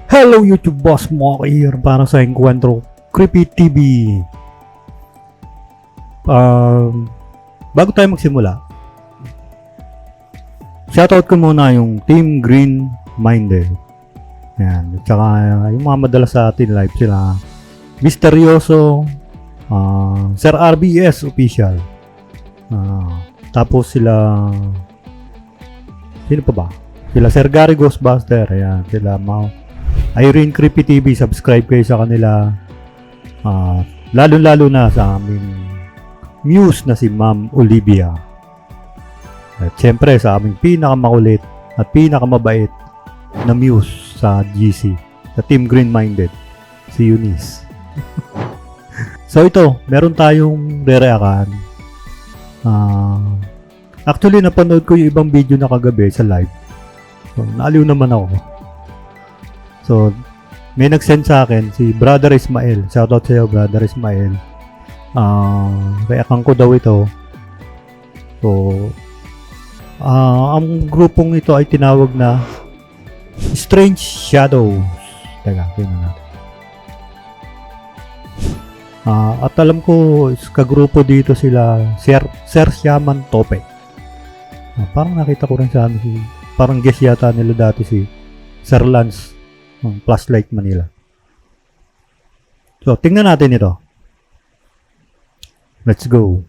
Hello YouTube boss, mo here para sa Encuentro Creepy TV. Bago tayo magsimula, shoutout ko muna yung Team Green Minded. Yan, at saka yung mga madalas sa atin live sila Misteryoso, Sir RBS Official, tapos sila, sino pa ba? Sila Sir Gary Ghostbuster, ayan, sila Irene Creepy TV, subscribe kayo sa kanila. Lalo-lalo na sa aming muse na si Ma'am Olivia. At syempre sa aming pinakamakulit at pinakamabait na muse sa GC, sa Team Green Minded, si Eunice. So ito, meron tayong re-reakan. Actually, napanood ko yung ibang video na kagabi sa live. So, naaliw naman ako. So, may nag-send sa akin si Brother Ismael. Shoutout sa iyo, Brother Ismael. Reakan ko daw ito. So, ang grupong ito ay tinawag na Strange Shadows. Teka, tingnan natin. At alam ko, kagrupo dito sila Sir Shaman Tope. Parang nakita ko rin sa parang guest yata nila dati si Sir Lance ng Flashlight Manila. So, tingnan natin ito. Let's go.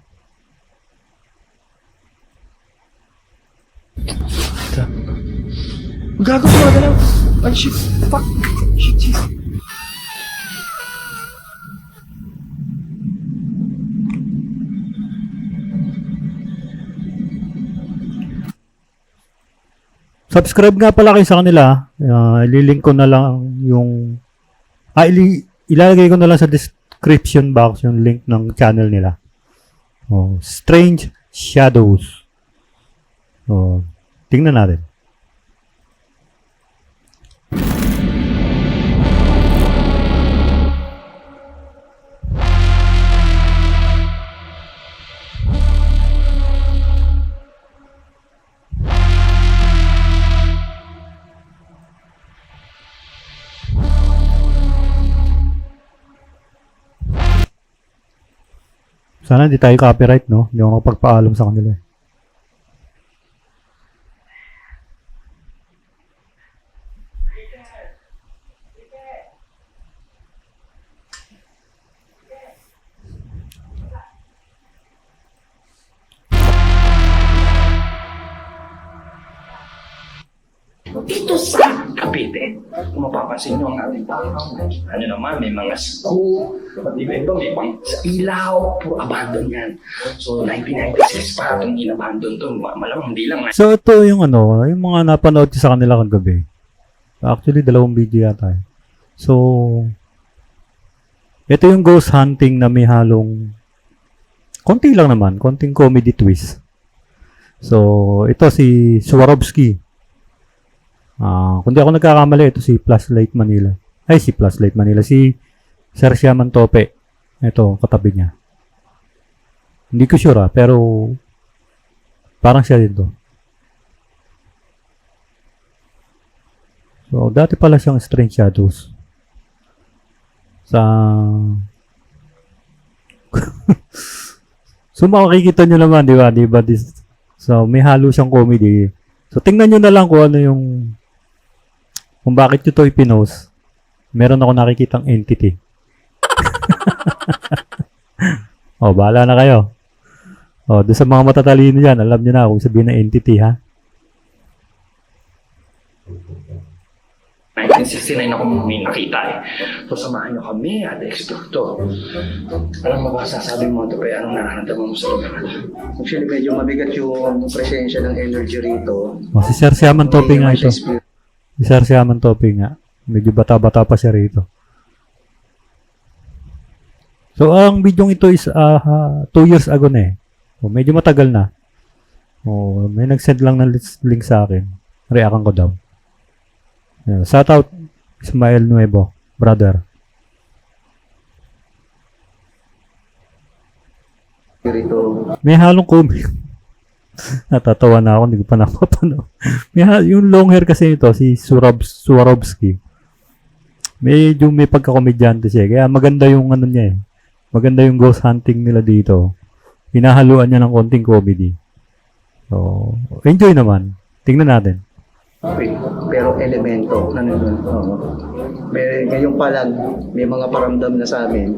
Gago ko na lang. Ay, shit. Fuck. Shit. Subscribe nga pala kayo sa kanila. Ililink ko na lang yung ilalagay ko na lang sa description box yung link ng channel nila. Strange Shadows. Tingnan natin. Sana hindi tayo copyright, no? Hindi ako magpagpaalam sa kanila. Ito sa Cavite, kung mapapansin nyo ang ating tao, ano naman, may mga school, iba may pang sa ilaw, puro abandon yan. So, 1996 pa itong in-abandon to, malamang hindi lang. So, ito yung yung mga napanood ko sa kanila kagabi. Actually, 2 video yata. So, ito yung ghost hunting na may halong konti lang naman, konting comedy twist. So, ito si Swarovski. Kung di ako nagkakamali, ito si Flashlight Manila. Si Flashlight Manila. Si Sir Shaman Tope. Ito, katabi niya. Hindi ko sure pero parang siya dito. So, dati pala siyang Strange Shadows. So, makikita nyo naman, di ba? So, may halo siyang comedy. So, tingnan nyo na lang kung bakit ito ipinost. Meron ako nakikitang entity. Bahala na kayo. Doon sa mga matatalino dyan, alam nyo na kung sabihin na entity, ha? 1969 ako may nakita So, samahan nyo kami at explore. Alam mo ba, sasabi mo ito anong nararamdaman mo sa lugar? Actually, medyo mabigat yung presensya ng energy rito. Si Sir Shaman Tope nga ito. Si Sir Shaman Tope nga. Medyo bata-bata pa siya rito. So, ang video ito is 2 years ago na medyo matagal na. May nag-send lang ng link sa akin. Reakan ko daw. Shout out Ismael Nuevo, brother. May halong comic. Natatawa na ako, hindi ko pa napapanood. Yung long hair kasi ito, si Swarovski. Medyo may pagkakomedyante siya. Kaya maganda yung ano niya eh. Maganda yung ghost hunting nila dito. Hinahaluan niya ng konting comedy. So, enjoy naman. Tingnan natin. Okay. Pero elemento na nandun. Ngayon pa lang, may mga paramdam na sa amin.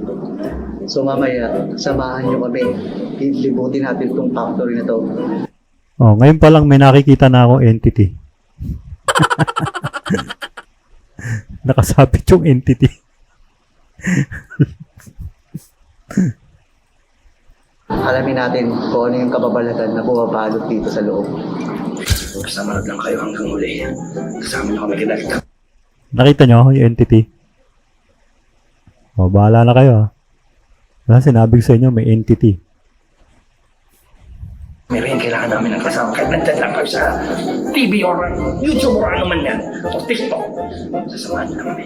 So mamaya, samahan nyo kami. Libutin natin itong factory na to. Oh, ngayon pa lang may nakikita na akong entity. Nakasabit yung entity. Alamin natin kung ano yung kababalagan na bumabalot dito sa loob. Basta manood lang kayo hanggang uli. Kasama niyo kami kidalita. Nakita nyo yung entity? O, bahala na kayo ha. Wala, sinabi ko sa inyo, may entity. May rin kailangan namin ng kasama. Kahit nandyan lang kayo sa TV or YouTube or ano man yan. O TikTok. Sasamahan niyo na kami.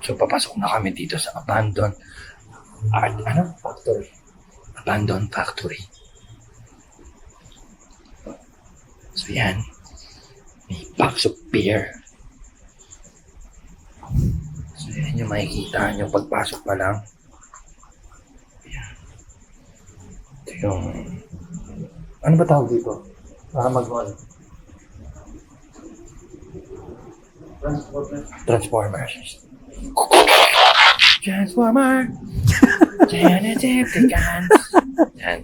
So, papasok na kami dito sa abandoned factory. Abandoned factory. So, yan. May box of beer. So, yan yung makikita nyo pagpasok pa lang. Yan. Ito yung... Ano ba tawag dito? Mag-on. Transformers. Transformer! Geneticans! Yan.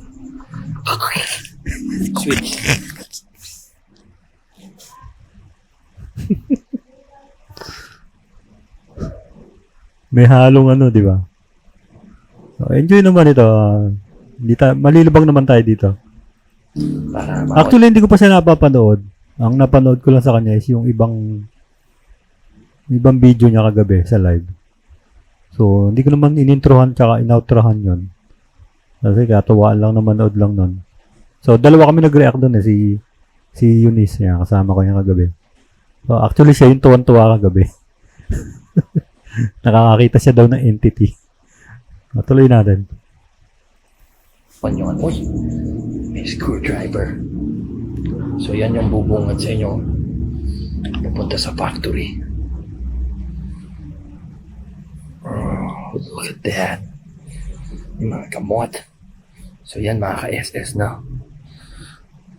Switch. May halong ano, di ba? So, enjoy naman ito. Malilibang naman tayo dito. Para Actually, hindi ko pa siya napapanood. Ang napanood ko lang sa kanya is yung ibang video niya kagabi sa live. So, hindi ko naman inintrohan tsaka inoutrohan yun. Kasi katuwaan lang na manood lang nun. So, dalawa kami nag-react doon eh. Si Eunice, yan, kasama ko yung kagabi. So, actually, siya yung tuwan-tuwa kagabi. Nakakakita siya daw ng entity. Matuloy natin. yung ano, may screwdriver. So, yan yung bubungad sa inyo. Pupunta sa factory. Oh, look at that. Yung mga gamot. So, yan mga ka-SS na.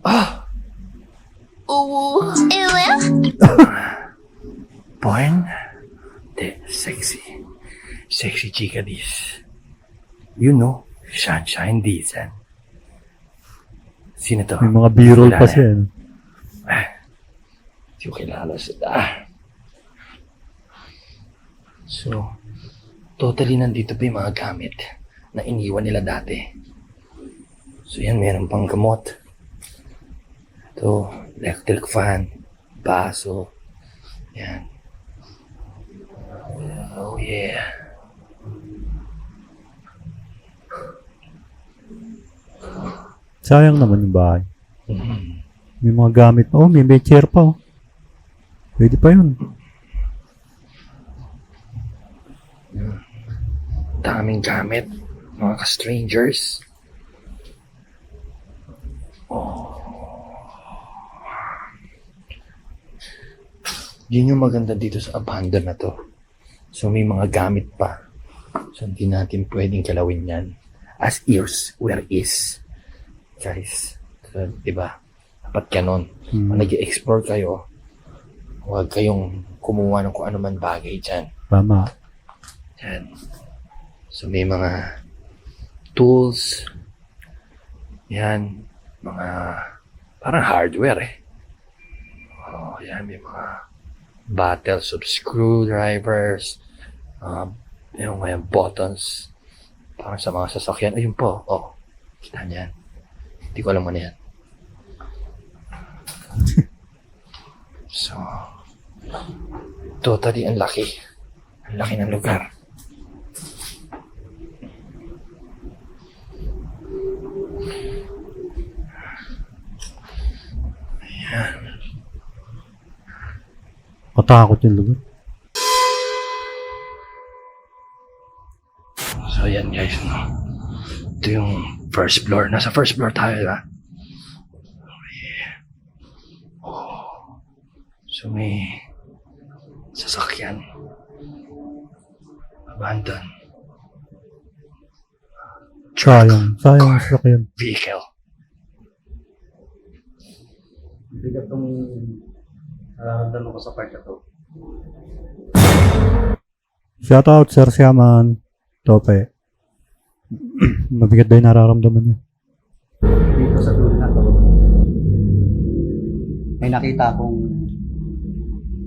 Ah! Born the sexy. Sexy chica this. You know, Sunshine Dizan. Sino to? May mga b-roll pa Kilala. siya. No? Hindi ko kilala sila. So, totally nandito pa yung mga gamit na iniwan nila dati. So yan, meron pang gamot. Ito, electric fan, baso. Yan. Oh yeah. Sayang naman yung bahay. Mhm. May mga gamit pa. Oh, may chair pa. Oh. Pwede pa yun. Daming gamit. Mga ka-strangers. Yun yung maganda dito sa abandon na to. So may mga gamit pa. So hindi natin pwedeng kalawin yan. As is, where is. Guys, so, diba? Dapat ganon. Pag nag-explore kayo, huwag kayong kumuha ng kung ano man bagay dyan. Tama. Yan. So may mga tools. Yan. Mga parang hardware eh. Oh, yan. May mga bottles of screwdrivers. Yung mga buttons. Parang sa mga sasakyan. Ayun po. Oh. Kita niyan. Hindi ko alam ano yan. So, totally ang laki. Ang laki ng lugar. Ayan. Matakot yung lugar. So, yan guys, no? Ito yung First floor. Nasa first floor tayo, diba? Okay. Oh. So may sasakyan. Abandon. Sayang ang sasakyan. Vehicle. Bigat itong nararamdaman ko sa part na to. Shoutout, Sir Siaman. Tope. Mabigat ba yung nararamdaman niya? Dito sa dulo na to, may nakita akong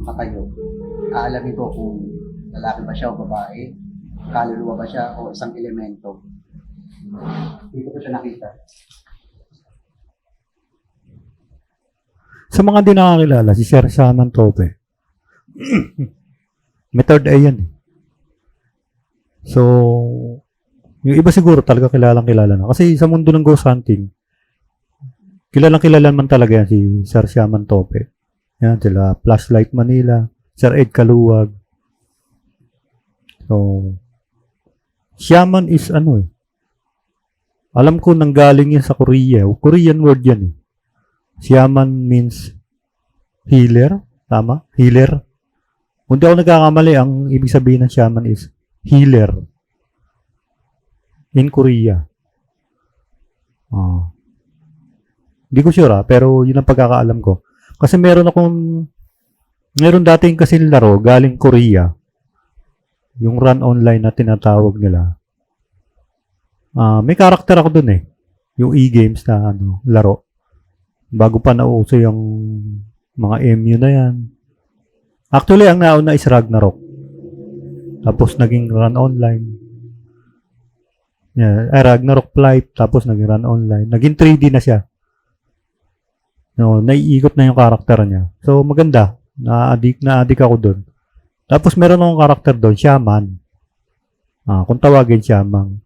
katayo. Aalamin ko kung lalaki ba siya o babae, kaluluwa ba siya o isang elemento. Dito ko siya nakita. Sa mga di nakakilala, si Sir Siaman Tope. May third eye yan. So, yung iba siguro talaga kilala na. Kasi sa mundo ng ghost hunting, kilala man talaga yan si Sir Siaman Tope. Yan, sila Flashlight Manila, Sir Ed Kaluwag. So, Siaman is ano eh. Alam ko nanggaling yan sa Korea. Korean word yan eh. Siaman means healer. Tama? Healer. Kung di ako nagkakamali, ang ibig sabihin ng Siaman is healer. In Korea. Hindi ko sure pero yun ang pagkakaalam ko. Kasi meron dating kasi laro galing Korea. Yung run online na tinatawag nila. May karakter ako dun eh. Yung e-games na laro. Bago pa nauso yung mga MU na yan. Actually, ang nauna is Ragnarok. Tapos naging run online. Yeah, Ragnarok Flight, tapos naging run online. Naging 3D na siya. No, naiikot na yung karakter niya. So, maganda. Na-addict ako doon. Tapos meron akong karakter doon, Shaman. Kung tawagin Shaman.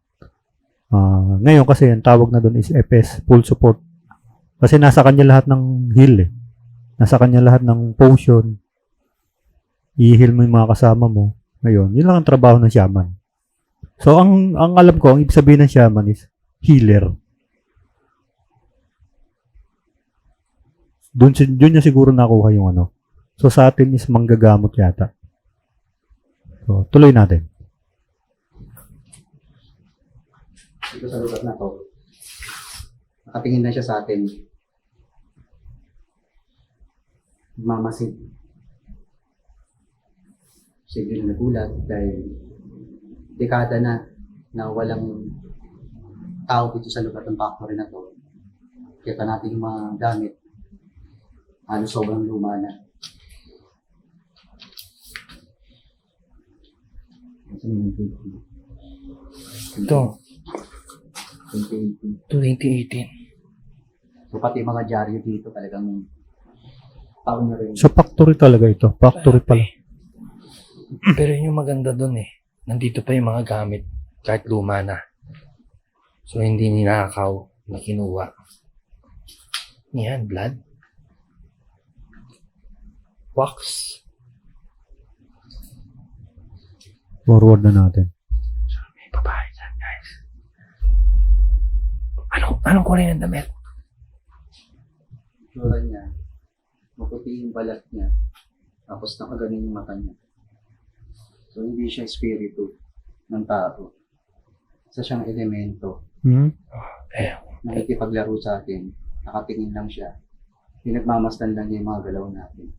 Ngayon kasi ang tawag na doon is FS, full support. Kasi nasa kanya lahat ng heal eh. Nasa kanya lahat ng potion. I-heal mo yung mga kasama mo. Ngayon, yun lang ang trabaho ng Shaman. So, ang alam ko, ang ibig sabihin ng Shaman is healer. Doon niya siguro nakuha yung ano. So, sa atin is manggagamot yata. So, tuloy natin. Dito sa lugar na to, nakatingin na siya sa atin. Mamasid. Siguro nagulat dahil dekada na walang tao dito sa lugar ng factory na to. Kita natin yung mga gamit. Sobrang luma na. Ito, 2018. 2018. So pati mga dyaryo dito talagang taon na rin. Sa factory talaga ito. Factory pala. Pero yun yung maganda dun eh. Nandito pa yung mga gamit kahit luma na. So, hindi ninakaw na kinuha. Yan, blood. Wax. Forward na natin. So, may babae dyan, guys. Anong kulay ng damit? Tura niya, maputi yung balat niya, tapos nakaganin yung mata niya. So, hindi siya espiritu ng tao. Isa siyang elemento. Nakikipaglaro sa atin. Nakatingin lang siya. Pinagmamasdan lang niya yung mga galaw natin.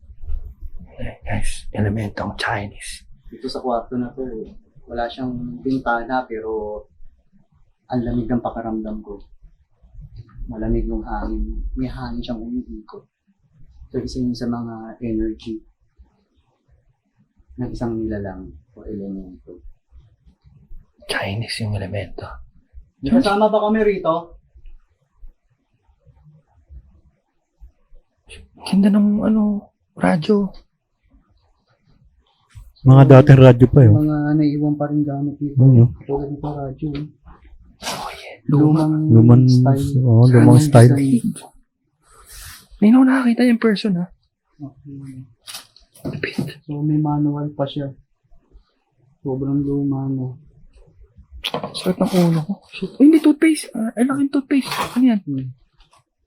Guys, elementong Chinese. Dito sa kwarto na to, wala siyang bintana pero ang lamig ng pakaramdam ko. Malamig yung hangin. May hangin siyang umiikot. So, isa yun sa mga energy ng isang nilalang o elemento. Chinese yung elemento. May kasama ba kami rito? Ganda ng radyo. Mga dating radyo pa yun. Mga naiiwan pa rin gamit dito. Tulad dito radyo. Oh, yeah. Lumang style. Lumang style. May nakakita yung person, ha? Okay. So, may manual pa siya. Sobrang luma, no? Sakit ng ulo ko. Shit. Uy, hindi toothpaste. Ay, laking toothpaste. Ano yan?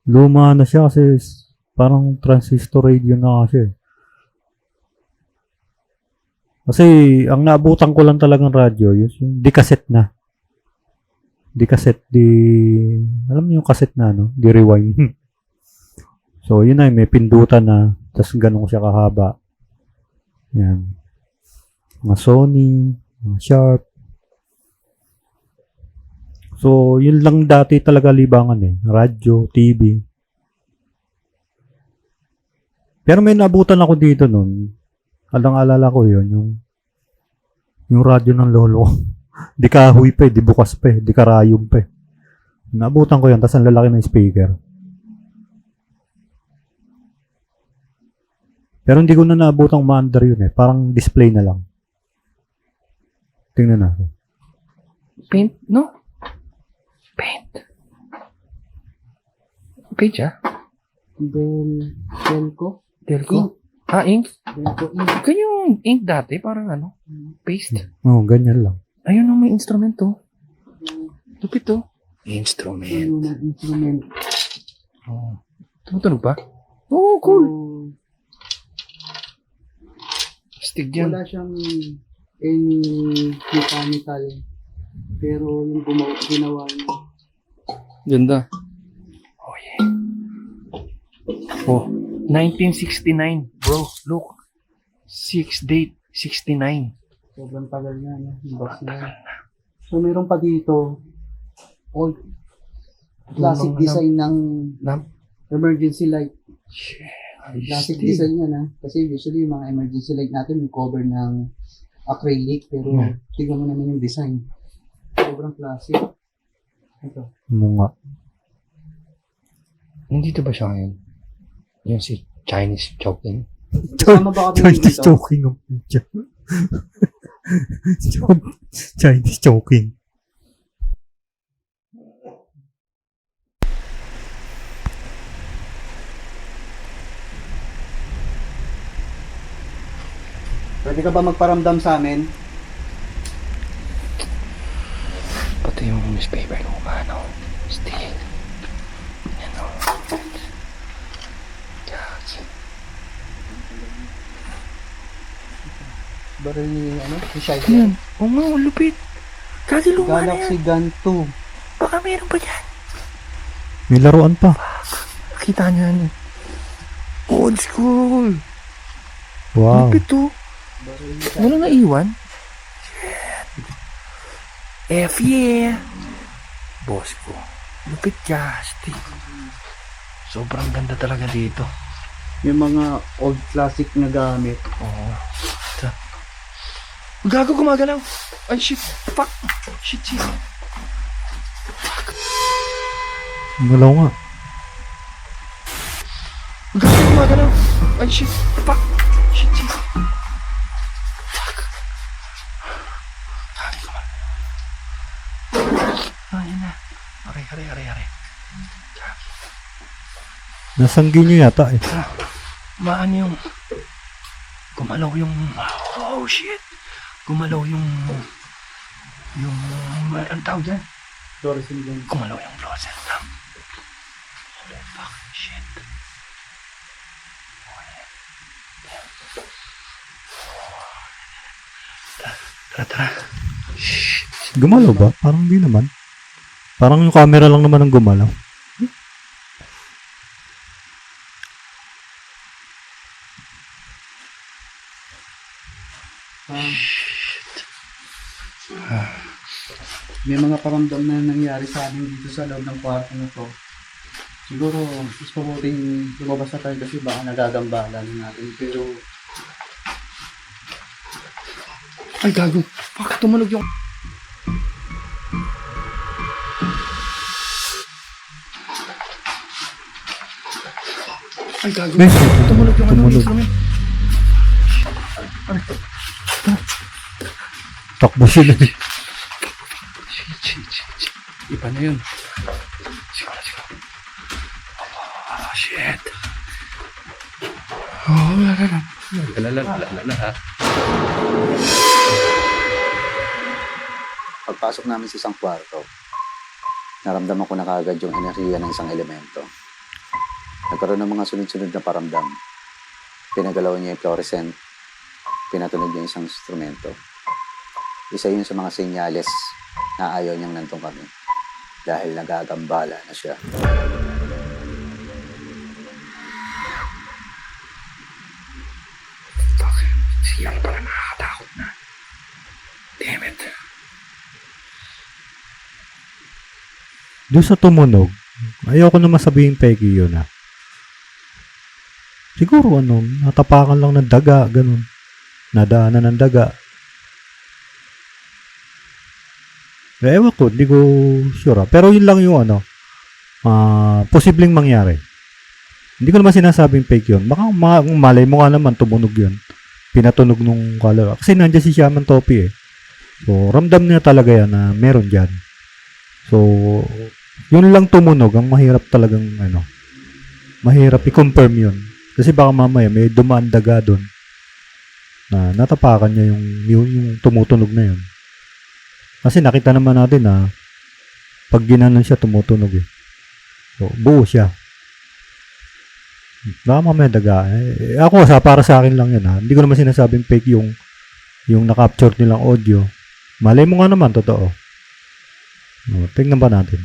Luma na siya kasi parang transistor radio na kasi. Kasi ang naabutan ko lang talagang radyo, yung di cassette na. Di cassette, alam niyo yung cassette na, no? Di rewind. So, yun na, may pindutan na, tas ganun siya kahaba. Yan. Mga Sony, mga Sharp. So, yun lang dati talaga libangan eh. Radyo, TV. Pero may nabutan ako dito nun. Alang-alala ko yun, yung radyo ng lolo ko. Di kahoy pa eh, di bukas pa eh, di karayom pa eh. Nabutan ko yun, tas ang lalaki ng speaker. Pero hindi ko na naabutang maandar yun eh. Parang display na lang. Tingnan natin. Paint? No? Paint. Paint siya? Delco? Delco? Ink? Delco ink. Ganyan yung ink dati, parang ano? Paste. Oo, ganyan lang. Ayun ang may instrumento. Lupit to. Instrument. Yung instrument. Oh. Tumutunog ba? Oo, cool. Astig yan. Wala siyang any mechanical. Pero yung ginawa niya. Ganda. Oh, yeah. Oh, 1969. Bro, look. 6 date, 69. Sobrang tagal niya. No? Yung box niya. So, meron pa dito. Old. Classic Lumang design ng Lamp. emergency light. Shit. Classic design yan ha. Kasi usually yung mga emergency light natin may cover ng acrylic. Pero tignan mo naman yung design. Sobrang classic. Ito. Mga. Nandito ba siya ngayon? Yung si Chinese Chowking? Kasama ba kami Chinese dito? choking of Chinese choking. Pwede ka ba magparamdam sa amin? Pati yung newspaper ko ano. Still. Yan o. Baril ni ano? Si Shai. Yan. Oo nga, ang lupit. Kasi luma na Galaxy yan. Gun 2. Baka meron pa dyan. May laruan pa. Nakita niya yan. Old school. Wow. Lupit to. Wala nga iwan. F yeah. Boss ko. Lupit Justin. Sobrang ganda talaga dito. May mga old classic na gamit. Oo. Ito. Gago gumagalaw. Ay shit. Fuck. Shit. Malaw nga. Gago gumagalaw. Ay shit. Fuck. Shit. Ayan na. Aray. Nasanggi nyo yata eh. Maan yung gumalaw yung oh shit. Gumalaw yung ang tawag dyan. Gumalaw yung fluorescent lamp. Holy fuck shit. Tara. Shit. Gumalaw ba? Parang di naman. Parang yung camera lang naman ang gumalaw. May mga paramdam na nangyari sa amin dito sa loob ng kwarto na to. Siguro, gusto ko rin lumabas na tayo kasi baka nagagambalan natin. Pero, Ay gago. Fuck tumunog yung Ay gago. May Tumunog yung ano tumunog. instrument. Takbo sila eh. Shit. Iba na yun. Siguro. Oh, shit. Oh, lala ha. Pagpasok namin sa isang kwarto, naramdaman ko na kaagad yung enerhiya ng isang elemento. Nagkaroon ng mga sunod-sunod na paramdam. Pinagalaw niya yung fluorescent, pinatunog niya yung isang instrumento. Isa yun sa mga senyales na ayaw niyang nandun kami dahil nagagambala na siya. Fuck. Siyang pala nakakatakot na. Damn it. Doon sa tumunog, ayoko naman sabihin peki yun ah. Siguro natapakan lang ng daga, ganun. Nadaanan ng daga. Ewan ko, hindi ko sure ah. Pero yun lang yung posibleng mangyari. Hindi ko naman sinasabing fake yun. Baka malay mo nga naman tumunog yun. Pinatunog nung color. Kasi nandiyan si Shaman Topi eh. So, ramdam niya talaga yan na meron dyan. So, yun lang tumunog. Ang mahirap talagang mahirap i-confirm yun. Kasi baka mamaya may dumaan daga doon na natapakan niya yung tumutunog na yun. Kasi nakita naman natin na pag ginanon siya tumutunog eh. So, buo siya. Baka mamaya daga. Ako para sa akin lang yun ha. Hindi ko naman sinasabing fake yung na-capture nilang audio. Malay mo nga naman, totoo. Tingnan ba natin?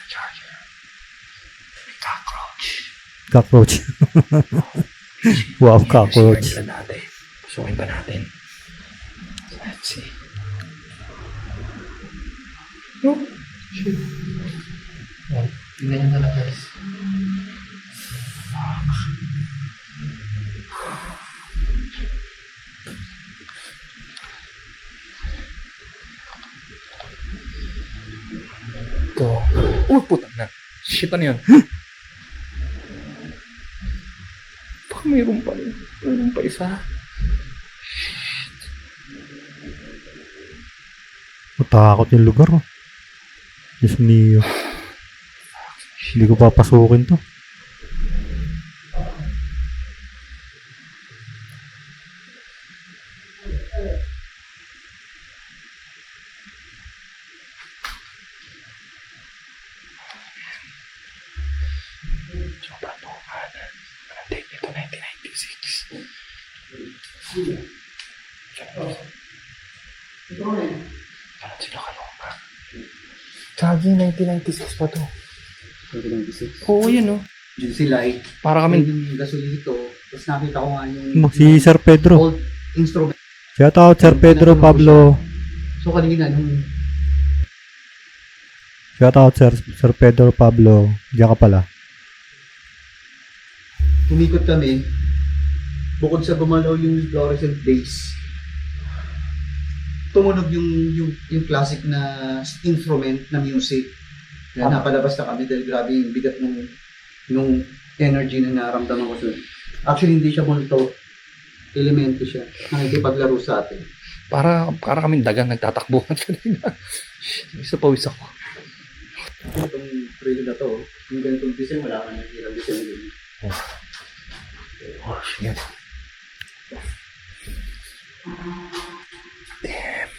Charger. Cockroach. Cockroach. Wow, cockroach. Pasukin ba natin? Pasukin ba natin? Let's see. No? Shit. Oh, tingnan nyo na lang guys. Fuck. Ito. Uy, putang na. Shit, ano yun? Baka mayroon pa rin. Mayroon pa isa. Matakot yung lugar oh. Diyos mio. Hindi ko papasukin to. Sobrang luma na. Parang date nito 1996. Parang sila kaluma. Kagi 1996 pa to. 1996. Oo, yun oh. Yun si Light. Para kami Yung gasolito. Tapos nakita ko nga yung Si Sir Pedro. old instrument. Shout out Sir Pedro Pablo. So kanina nung Shout out Sir Pedro Pablo. Diyan ka pala. umikot kami, bukod sa gumalaw yung fluorescent base, tumunog yung classic na instrument na music. Kaya napalabas na kami dahil grabe yung bigat nung energy na naramdaman ko doon. Actually, hindi siya multo. Elemento siya. Nakikipaglaro sa atin. para kaming dagang nagtatakbuhan kanina. Isa pawis ako. Itong trail na to, yung ganitong design, wala ka nakikita design din. Oh, shit. Damn.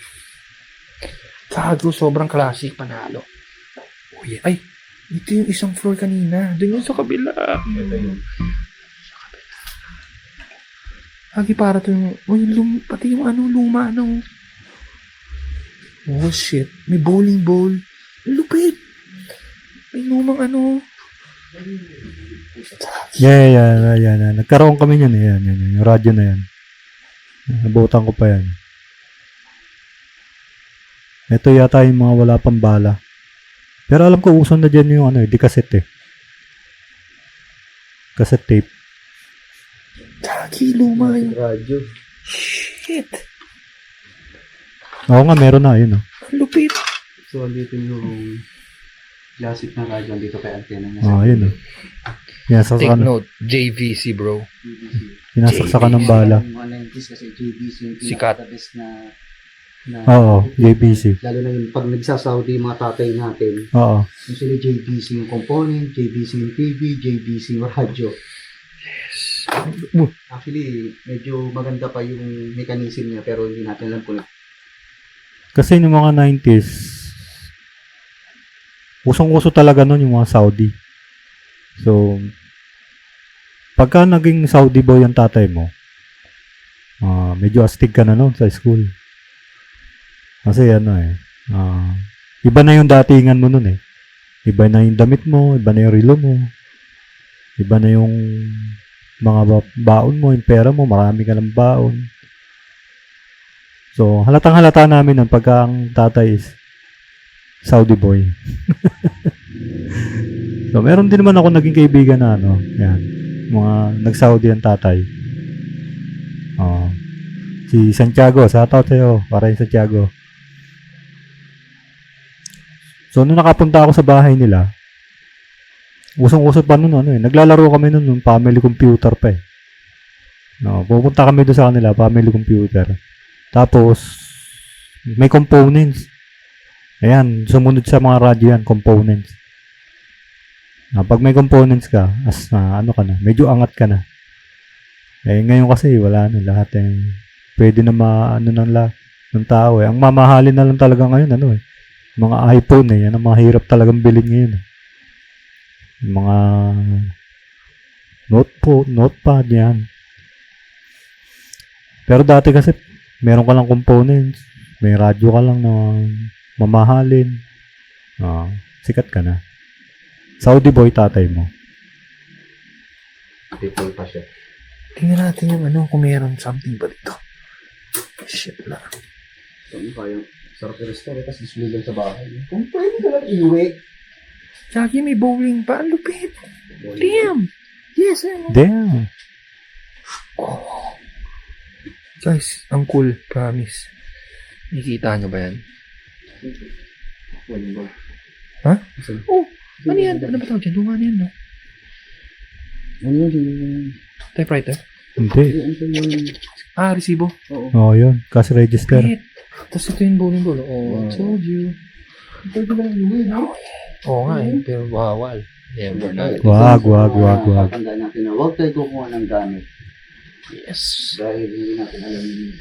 Gago, sobrang classic, panalo. Oh, yeah. Ay, ito yung isang floor kanina. Doon yung sa kabila. Ito yun. Lagi para to yung, pati yung luma, Oh, shit. May bowling ball. Lupit. May lumang Yeah. Nagkaroon kami niyan eh. Yan. Yung radyo na yan. Nabutan ko pa yan. Ito yata yung mga wala pang bala. Pero alam ko uso na dyan yung di cassette eh. Cassette tape. Gagi, luma yung Radyo. shit. Oo nga, meron na. Yun. Lupit. So, dito yung classic na radyo dito kay antena niya. Yun. Yan, Take saksakan. note, JVC bro. Sinasaksakan ng bala. Yung mga 90s kasi JVC yung Sikat. pinaka-the best na Oo, JVC. lalo na yung pag nagsasaudi yung mga tatay natin, Oo. usually JVC yung component, JVC yung TV, JVC yung radyo. Yes. Actually, medyo maganda pa yung mechanism niya pero hindi natin alam kung Kasi noong mga 90s, usong-uso talaga nun yung mga Saudi. So, pagka naging Saudi boy ang tatay mo, medyo astig ka na nun sa school. Kasi iba na yung datingan mo nun eh. Iba na yung damit mo, iba na yung relo mo, iba na yung mga baon mo, yung pera mo, marami ka ng baon. So, halatang-halata namin nun pagka ang tatay is Saudi boy. So, meron din naman ako naging kaibigan na yan, mga nag-Saudi ang tatay. Si Santiago, shoutout sa'yo, para yung Santiago. So, nung nakapunta ako sa bahay nila, usong-uso pa nun, naglalaro kami nun, family computer pa eh. Pupunta kami doon sa kanila, family computer. Tapos, may components. Ayan, sumunod sa mga radyo yan, components. Pag may components ka, ka na, medyo angat ka na. Eh, ngayon kasi, wala na lahat pwede na ng tao eh. Ang mamahalin na lang talaga ngayon, mga iPhone yan ang mahirap talagang bilhin ngayon. Mga notepad yan. Pero dati kasi, meron ka lang components, may radyo ka lang na mamahalin, sikat ka na. Saudi boy tatay mo. people pa siya. Tingnan natin yung kung meron something ba dito. Shit na. So, yung sarap yung restaurant, tapos dismigal sa bahay. Kung pwede ka lang iuwi. Jackie, may bowling pa. Ang lupit. Damn! Yes, Damn. Oh. Guys, ang cool. Promise. Nakikita nyo ba yan? Volleyball. Ha? Oh! Ano yan? Ano ba tawag dyan? Luma na yan, no? Ano yun? Typewriter? Hindi. Resibo. Oo, yun. Cash register. Wait. Tapos ito yung bowling ball. Oh, I told you. Pwede ka lang iuwi, no? Oo nga eh. Pero bawal. Never na. Wag. Tandaan natin na huwag tayo kukuha ng gamit. Yes. Dahil hindi natin alam yun.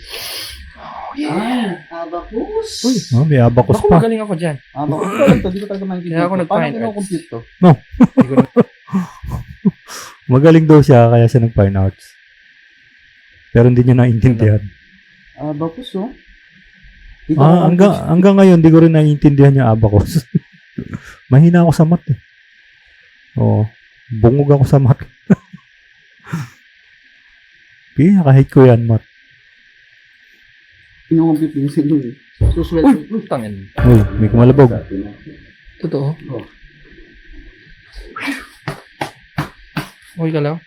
Oh, yeah. Abacus! Uy. May abacus Bako pa. magaling ako dyan. Abacus ito, di ko talaga makikita. Kaya ako nag-fine Paano arts. kino-compute to? Hindi ko na. Magaling daw siya, kaya siya nag-fine arts. Pero hindi niya naintindihan. Abacus, oh. Hanggang ngayon, di ko rin naiintindihan yung abacus. Mahina ako sa math eh. Oo. Bungog ako sa math. Pinaka-hate ko yan, math. Kino-compute din sila eh. Susweldo. Uy, tangin. Uy, may kumalabog. Totoo? Oh. Okay ka lang?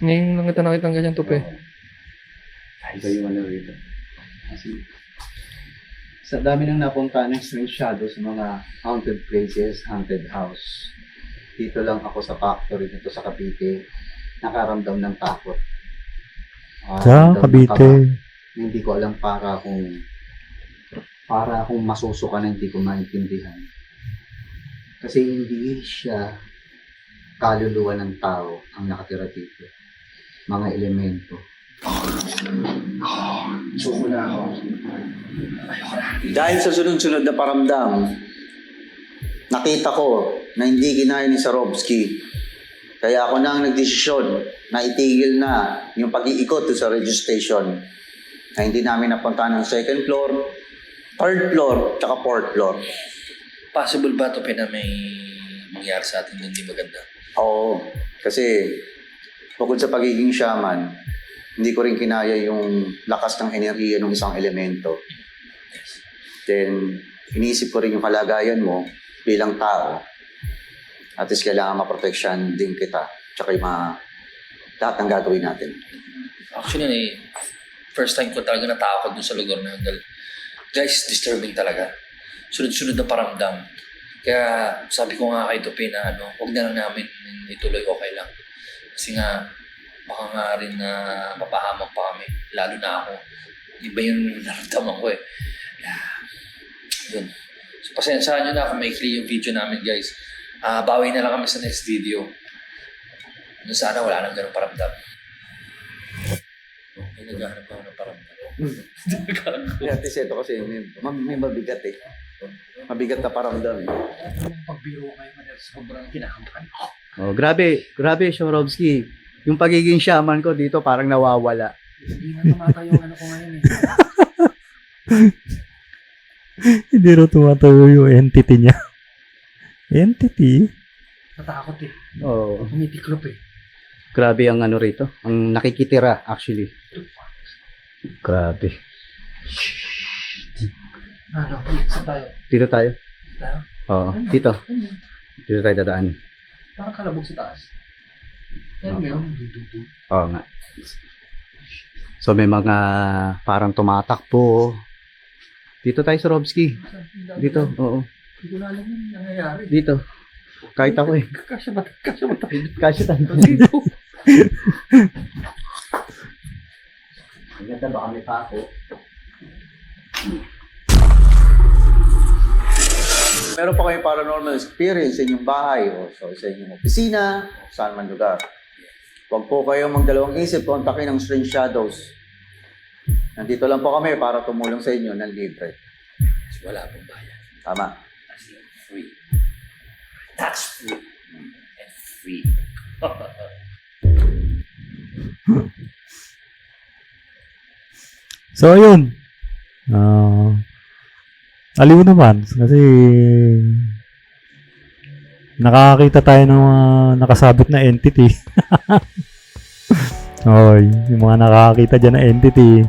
Ngayon lang kita nakita ng ganyan tupe. Ito yung ano rito. Kasi, sa dami nang napunta ng Strange Shadows sa mga haunted places, haunted house. Dito lang ako sa factory dito sa Cavite, nakaramdam ng takot. Sa Ramdam ng Cavite. kaba. Hindi ko alam para akong masusuka na hindi ko maintindihan. Kasi hindi siya kaluluwa ng tao ang nakatira dito. Mga elemento. Suko na ako. Dahil sa sunod-sunod na paramdam, nakita ko na hindi kinaya ni Swarovski. Kaya ako na ang nagdesisyon na itigil na yung pag-iikot sa radio station na hindi namin napuntahan ng second floor, third floor, tsaka fourth floor. Possible ba ito na may mangyari sa atin na hindi maganda? Oo, kasi bukod sa pagiging shaman, hindi ko rin kinaya yung lakas ng enerhiya ng isang elemento. Then, iniisip ko rin yung kalagayan mo bilang tao. At least kailangan maproteksyon din kita. Tsaka yung lahat ng gagawin natin. Actually, first time ko talaga natakot dun sa lugar na hanggal. Guys, disturbing talaga. Sunod-sunod na paramdam. Kaya sabi ko nga kay Tupi na huwag na lang namin ituloy, okay lang. Kasi nga, baka nga rin na mapahamak pa kami. Lalo na ako. Iba yung naramdaman ko eh. Yun. So, pasensyahan nyo na kung maikli yung video namin, guys. Bawi na lang kami sa next video. Sana wala nang ganun paramdam. naghahanap ako ng paramdam. At least ito kasi may mabigat eh. Mabigat na paramdam eh. Pagbiro kayo, sobrang kinakabahan ako. Oh, grabe, Swarovski. Yung pagiging shaman ko dito parang nawawala. Hindi na tumatayo ang ano ko ngayon eh. Hindi rin tumatayo yung entity niya. Entity? Natakot eh. Oh, Umitiklop eh. grabe ang ano rito. Ang nakikitira actually. Grabe. Ano, saan tayo? Dito tayo. Tayo? Oo, dito. Dito tayo dadaan. Parang kalabog sa taas. Ano yun? Dududud. Oo nga. So may mga parang tumatakbo. Dito tayo, Swarovski. Dito, oo. Hindi ko na alam yung nangyayari. Dito. Kahit ako eh. Kasya ba tayo? Kasi tayo. Dito. Ang ganda baka may pako. Meron pa kayong paranormal experience sa inyong bahay o sa inyong opisina o saan man lugar. Huwag po kayong magdalawang isip, kontakin ang Strange Shadows. Nandito lang po kami para tumulong sa inyo ng libre. Kasi wala pong bayan. Tama. As in, free. Tax free. And free. So, ayun. Aliw naman. Kasi, nakakita tayo ng mga nakasabit na entity. Oy, yung mga nakakita dyan na entity.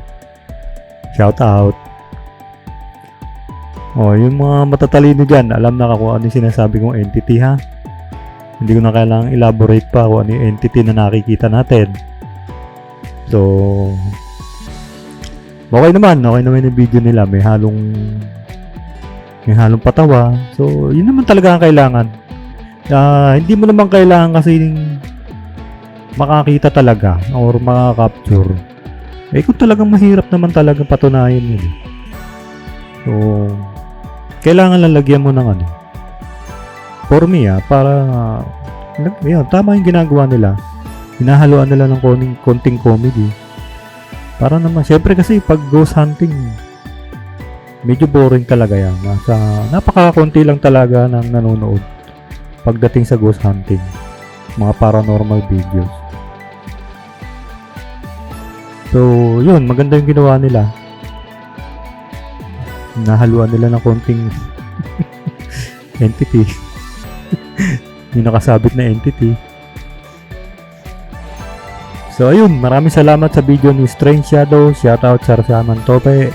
Shout out. Oh, yung mga matatalino dyan, alam na kung ano yung sinasabi kong entity, ha? Hindi ko na kailangang elaborate pa kung ano yung entity na nakikita natin. So, okay naman yung video nila. May halong patawa. So, yun naman talaga ang kailangan. Hindi mo naman kailangan kasi makakita talaga or makaka-capture. Eh, kung talagang mahirap naman talaga patunayan yun. So, kailangan lang lagyan mo ng ano. For me, para yun, tama yung ginagawa nila. Hinahaluan nila ng konting comedy. Para naman, syempre kasi pag ghost hunting, medyo boring talaga yan. Napaka-konti lang talaga ng nanonood pagdating sa ghost hunting. Mga paranormal videos. So, yun, maganda yung ginawa nila. Nahaluan nila ng konting entity. Yung nakasabit na entity. So, ayun, maraming salamat sa video ni Strange Shadow. Shoutout sa Rasaman Tope.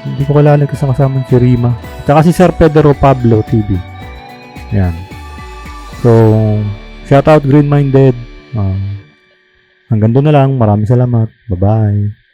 Hindi ko kilala kasama si Rima. Tsaka si Sir Pedro Pablo TV. Yan. So, shoutout Green Minded. Hanggang doon na lang. Maraming salamat. Bye-bye.